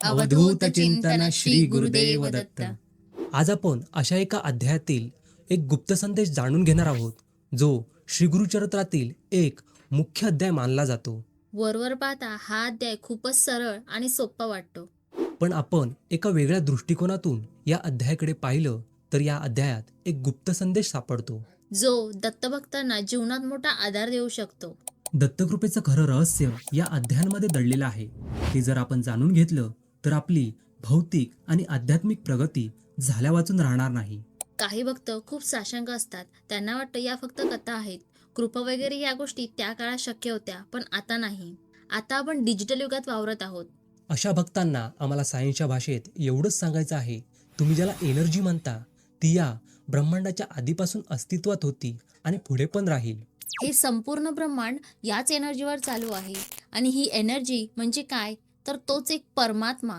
अवधूत चिंतन श्री गुरुदेव दत्त. आज आपण अशा एका अध्यायातील एक गुप्त संदेश जाणून घेणार आहोत, जो श्री गुरुचरित्रातील एक मुख्य अध्याय मानला जातो. वरवर पाहता हा अध्याय खूपच सरळ आणि सोपा वाटतो. पण आपण एका वेगळ्या दृष्टिकोनातून या अध्यायाकडे पाहिलं तर या अध्यायात एक गुप्त संदेश सापडतो, जो दत्तभक्तांना जीवनात मोठा आधार देऊ शकतो. दत्तकृपेचं खरं रहस्य या अध्यायांमध्ये दडलेलं आहे. ते जर आपण जाणून घेतलं तर आपली भौतिक आणि आध्यात्मिक प्रगती झाल्या वाचून राहणार नाही. काही भक्त खूप साशंक असतात. त्यांना वाटतं या फक्त कथा आहेत. कृपा वगैरे या गोष्टी त्या काळात शक्य होत्या, पण आता नाही. आता आपण डिजिटल युगात वावरत आहोत. अशा भक्तांना आम्हाला सायन्सच्या भाषेत एवढंच सांगायचं आहे, तुम्ही ज्याला एनर्जी म्हणता ती या ब्रह्मांडाच्या आधीपासून अस्तित्वात होती आणि पुढे पण राहील. हे संपूर्ण ब्रह्मांड याच एनर्जीवर चालू आहे. आणि ही एनर्जी म्हणजे काय, तर तोच एक परमात्मा.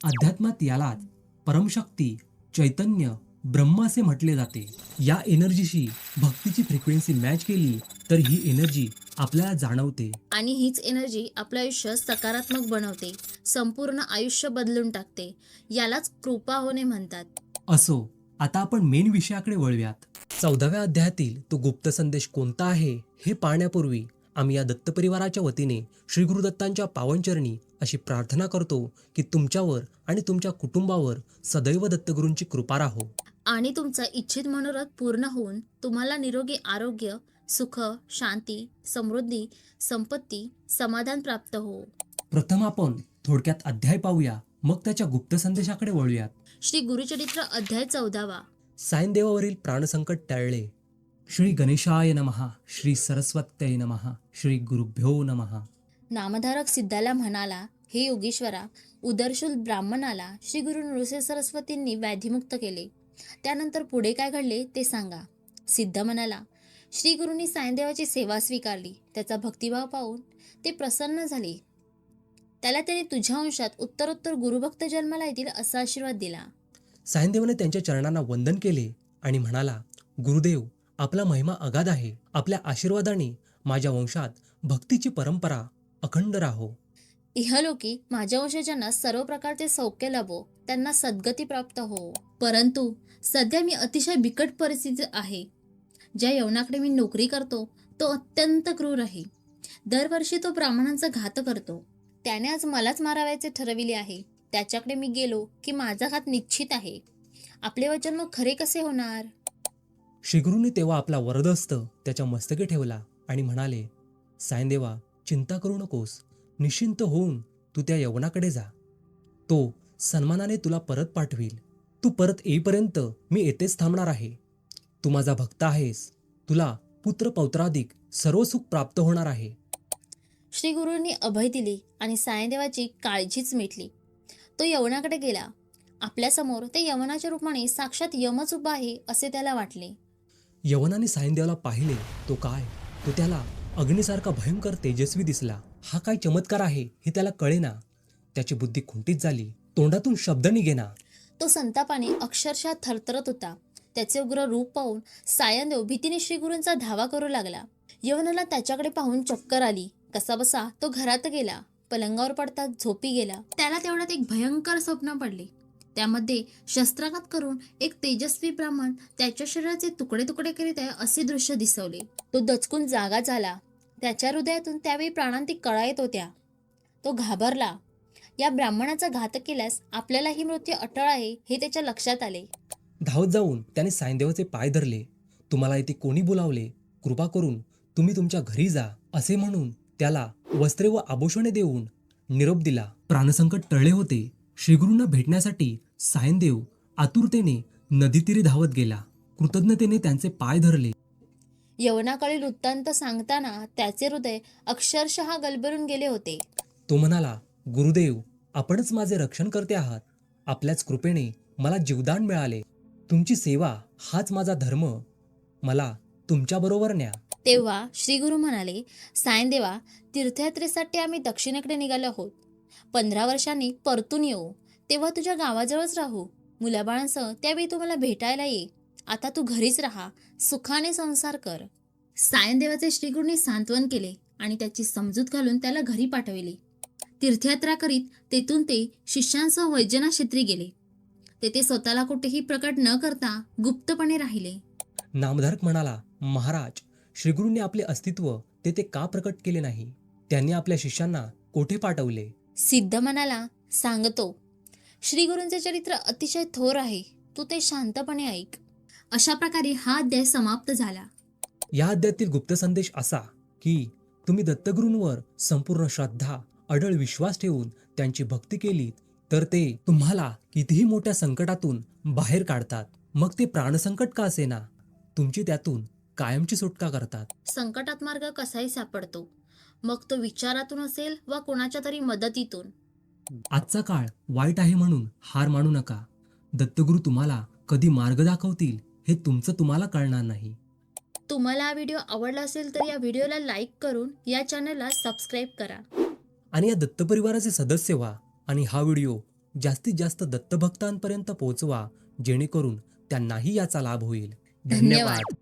अध्यात्मात यालाच परमशक्ती, चैतन्य, ब्रह्म असे म्हटले जाते. या एनर्जीशी भक्तीची फ्रिक्वेन्सी मॅच केली तर ही एनर्जी आपल्याला जाणवते. आणि हीच एनर्जी आपलं आयुष्य सकारात्मक बनवते, संपूर्ण आयुष्य बदलून टाकते. यालाच कृपा होणे म्हणतात. असो, आता आपण मेन विषयाकडे वळूयात. 14व्या अध्यायातील तो गुप्त संदेश कोणता आहे हे पाहण्यापूर्वी आम्ही या दत्त परिवाराच्या वतीने श्री गुरुदत्तांच्या पावनचरणी अशी प्रार्थना करतो की तुमच्यावर आणि तुमच्या कुटुंबावर सदैव दत्तगुरूंची कृपा राहो. आणि तुमचा इच्छित मनोरथ पूर्ण होऊन तुम्हाला निरोगी आरोग्य, सुख, शांती, समृद्धी, संपत्ती, समाधान प्राप्त हो. प्रथम आपण थोडक्यात अध्याय पाहूया, मग त्याच्या गुप्त संदेशाकडे वळूयात. श्री गुरुचरित्र अध्याय 14. सायनदेवावरील प्राणसंकट टळले. श्री गणेशाय नमः. श्री सरस्वत्यै नमः. श्री गुरुभ्यो नमः. नामधारक सिद्धाला म्हणाला, हे योगीश्वरा, उदरशूल ब्राह्मणाला श्री गुरु नृसिंह सरस्वतींनी व्याधीमुक्त केले. त्यानंतर पुढे काय घडले ते सांगा. सिद्ध म्हणाला, श्री गुरूंनी सायनदेवाची सेवा स्वीकारली. त्याचा भक्तिभाव पाहून ते प्रसन्न झाले. त्याला त्याने तुझ्या अंशात उत्तरोत्तर गुरुभक्त जन्माला येतील असा आशीर्वाद दिला. सायनदेवाने त्यांच्या चरणांना वंदन केले आणि म्हणाला, गुरुदेव, आपला महिमा अगाध आहे. आपल्या आशीर्वादाने माझ्या वंशात भक्तीची परंपरा अखंड राहो. इहलोकी माझ्या वंशजांना सर्व प्रकारचे सौख्य लाभो, त्यांना सद्गती प्राप्त हो. परंतु सध्या मी अतिशय बिकट परिस्थितीत आहे. ज्या यवनाकडे मी नोकरी करतो तो अत्यंत क्रूर आहे. दरवर्षी तो ब्राह्मणांचा घात करतो. त्याने आज मलाच मारावयाचे ठरविले आहे. त्याच्याकडे मी गेलो की माझा घात निश्चित आहे. आपले वचन मग खरे कसे होणार? श्रीगुरूंनी तेव्हा आपला वरदहस्त त्याच्या मस्तकी ठेवला आणि म्हणाले, सायनदेवा, चिंता करू नकोस. निश्चिंत होऊन तू त्या यवनाकडे जा. तो सन्मानाने तुला परत पाठवील. तू परत येईपर्यंत मी येथेच थांबणार आहे. तू माझा भक्त आहेस. तुला पुत्र पौत्राधिक सर्व सुख प्राप्त होणार आहे. श्री गुरूंनी अभय दिले आणि सायनदेवाची काळजीच मिटली. तो यवनाकडे गेला. आपल्यासमोर ते यवनाच्या रूपाने साक्षात यमच उभा आहे असे त्याला वाटले. यवनाने सायनदेवाला पाहिले. तो काय, तो त्याला अग्नीसारखा भयंकर तेजस्वी दिसला. हा काय चमत्कार आहे हे त्याला कळेना. त्याची बुद्धी खुंटीत झाली. तोंडातून शब्द निघेना. तो संतापाने अक्षरशः थरथरत होता. त्याचे उग्र रूप पाहून सायनदेव भीतीने श्रीगुरूंचा धावा करू लागला. यवनाला त्याच्याकडे पाहून चक्कर आली. कसाबसा तो घरात गेला. पलंगावर पडता झोपी गेला. त्याला तेवढ्यात एक भयंकर स्वप्न पडले. त्यामध्ये शस्त्राघात करून एक तेजस्वी ब्राह्मण त्याच्या शरीराचे तुकडे तुकडे करीत आहे असे दृश्य दिसवले. तो दचकून जागा झाला. त्याच्या हृदयातून त्यावेळी प्राणांतिक कळा येत होत्या. तो घाबरला. या ब्राह्मणाचा घात केल्यास आपल्यालाही मृत्यू अटळ आहे हे त्याच्या लक्षात आले. धावत जाऊन त्याने सायनदेवाचे पाय धरले. तुम्हाला इथे कोणी बोलावले? कृपा करून तुम्ही तुमच्या घरी जा असे म्हणून त्याला वस्त्रे व आभूषणे देऊन निरोप दिला. प्राणसंकट टळले होते. श्रीगुरूंना भेटण्यासाठी सायनदेव आतुरतेने नदीतीरी धावत गेला. कृतज्ञतेने त्यांचे पाय धरले. यवनाकडील वृत्तांत सांगताना त्याचे हृदय अक्षरशः गलबरून गेले होते. तो म्हणाला, गुरुदेव, आपणच माझे रक्षण करते आहात. आपल्याच कृपेने मला जीवदान मिळाले. तुमची सेवा हाच माझा धर्म. मला तुमच्याबरोबर न्या. तेव्हा श्री गुरु म्हणाले, सायनदेवा, तीर्थयात्रेसाठी आम्ही दक्षिणेकडे निघालो आहोत. 15 वर्षांनी परतून येऊ. तेव्हा तुझ्या गावाजवळच राहू. मुलाबाळांसह त्यावेळी तुम्हाला भेटायला ये. आता तू घरीच राहा. सुखाने संसार कर. सायनदेवाचे श्रीगुरूंनी सांत्वन केले आणि त्याची समजूत घालून त्याला घरी पाठविले. तीर्थयात्रा करीत तेथून ते शिष्यांसह वैजनाथ क्षेत्री गेले. तेथे स्वतःला कुठेही प्रकट न करता गुप्तपणे राहिले. नामधारक म्हणाला, महाराज, श्रीगुरूंनी आपले अस्तित्व तेथे का प्रकट केले नाही? त्यांनी आपल्या शिष्यांना कोठे पाठवले? सिद्ध म्हणाला, सांगतो. श्रीगुरूंचे चरित्र अतिशय थोर आहे. तू ते शांतपणे ऐक. अशा प्रकारे हा अध्याय समाप्त झाला. या अध्यायातील गुप्त संदेश असा की तुम्ही दत्तगुरूंवर संपूर्ण श्रद्धा, अढळ विश्वास ठेवून त्यांची भक्ती केलीत तर ते तुम्हाला कितीही मोठ्या संकटातून बाहेर काढतात. मग ते प्राणसंकट का असेना, तुमची त्यातून कायमची सुटका करतात. संकटात मार्ग कसाही सापडतो, मग तो विचारातून असेल वा कोणाच्या तरी मदतीतून. आजचा काळ वाईट आहे म्हणून हार मानू नका. दत्तगुरू तुम्हाला कधी मार्ग दाखवतील हे तुमचं तुम्हाला कळणार नाही. तुम्हाला हा व्हिडिओ आवडला असेल तर या व्हिडिओला लाईक करून या चॅनलला सबस्क्राईब करा. आणि या दत्तपरिवाराचे सदस्य व्हा आणि हा व्हिडिओ जास्तीत जास्त दत्तभक्तांपर्यंत पोहोचवा, जेणेकरून त्यांनाही याचा लाभ होईल. धन्यवाद.